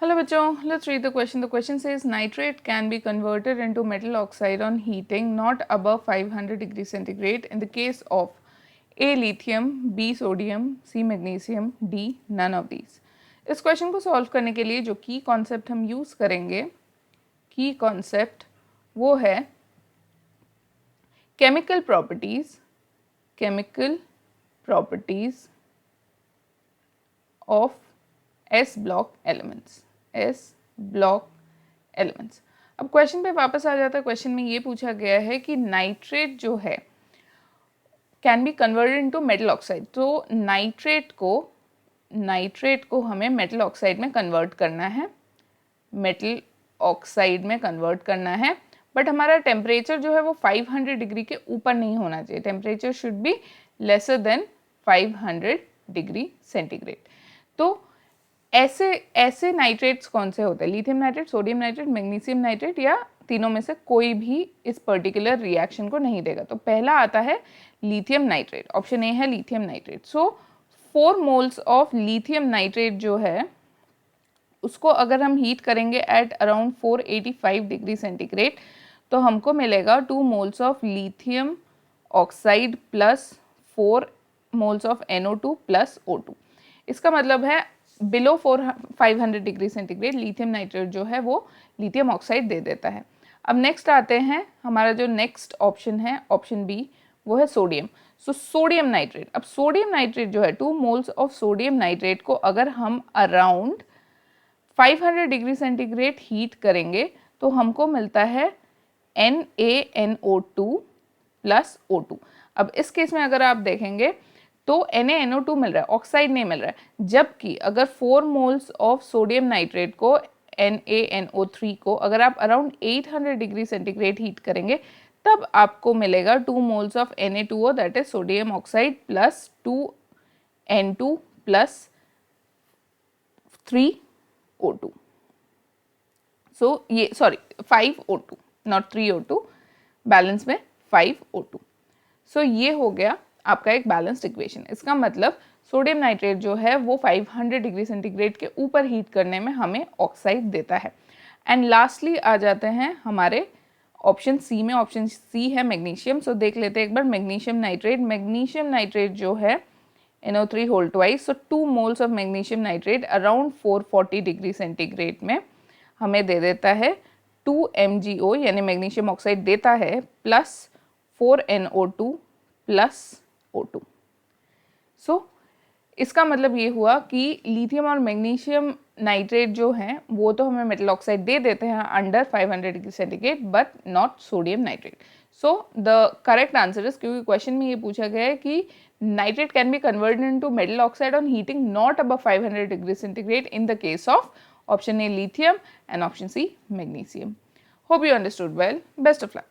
Hello bachcho, let's read the question. The question says nitrate can be converted into metal oxide on heating not above 500 degrees centigrade in the case of A lithium, B sodium, C magnesium, D none of these. इस question को solve करने के लिए जो की concept हम use करेंगे, की कॉन्सेप्ट वो है chemical properties of S block elements. अब क्वेश्चन पे वापस आ जाता है। क्वेश्चन में ये पूछा गया है कि नाइट्रेट जो है can be converted into metal oxide. तो नाइट्रेट को हमें मेटल ऑक्साइड में कन्वर्ट करना है, बट हमारा टेम्परेचर जो है वो 500 डिग्री के ऊपर नहीं होना चाहिए। Temperature should be lesser than 500 degree centigrade. तो ऐसे नाइट्रेट्स कौन से होते हैं? Lithium nitrate, sodium nitrate, magnesium nitrate, या तीनों में से कोई भी इस पर्टिकुलर रिएक्शन को नहीं देगा। तो पहला आता है लिथियम नाइट्रेट, ऑप्शन ए है lithium nitrate. So 4 moles of lithium nitrate जो है उसको अगर हम हीट करेंगे एट अराउंड 485 डिग्री सेंटीग्रेड तो हमको मिलेगा 2 moles of lithium oxide plus 4 moles of NO2 plus O2। इसका मतलब है below 500 degree centigrade lithium nitrate जो है वो लिथियम ऑक्साइड दे देता है। अब नेक्स्ट आते हैं, हमारा जो नेक्स्ट ऑप्शन है ऑप्शन बी, वो है सोडियम। So sodium nitrate. अब सोडियम नाइट्रेट जो है 2 मोल्स ऑफ सोडियम नाइट्रेट को अगर हम अराउंड 500 डिग्री सेंटीग्रेड हीट करेंगे तो हमको मिलता है NaNO2 प्लस O2। अब इस केस में अगर आप देखेंगे तो NaNO2 मिल रहा है, ऑक्साइड नहीं मिल रहा है, जबकि अगर 4 मोल्स ऑफ सोडियम नाइट्रेट को NaNO3 को अगर आप अराउंड 800 डिग्री सेंटीग्रेड हीट करेंगे तब आपको मिलेगा 2 moles of Na2O that is sodium oxide plus 2N2 plus 3O2। सो ये 5O2 नॉट 3O2, बैलेंस में 5O2। सो ये हो गया आपका एक बैलेंस्ड इक्वेशन। इसका मतलब सोडियम नाइट्रेट जो है वो 500 डिग्री सेंटीग्रेड के ऊपर हीट करने में हमें ऑक्साइड देता है। एंड लास्टली आ जाते हैं हमारे ऑप्शन सी में। ऑप्शन सी है मैग्नीशियम। सो देख लेते हैं एक बार मैग्नीशियम नाइट्रेट जो है NO3 whole twice. So 2 moles of magnesium nitrate around 440 degree centigrade में हमें दे देता है 2 MgO यानी मैग्नीशियम ऑक्साइड देता है प्लस 4 NO2 प्लस O2। सो इसका मतलब ये हुआ कि लिथियम और मैग्नीशियम नाइट्रेट जो हैं वो तो हमें मेटल ऑक्साइड दे देते हैं under 500 degree centigrade but not sodium nitrate. So the correct answer is, क्योंकि क्वेश्चन में ये पूछा गया है कि nitrate can be converted into metal oxide on heating not above 500 degree centigrade in the case of option A lithium and option C magnesium. Hope you understood well. Best of luck.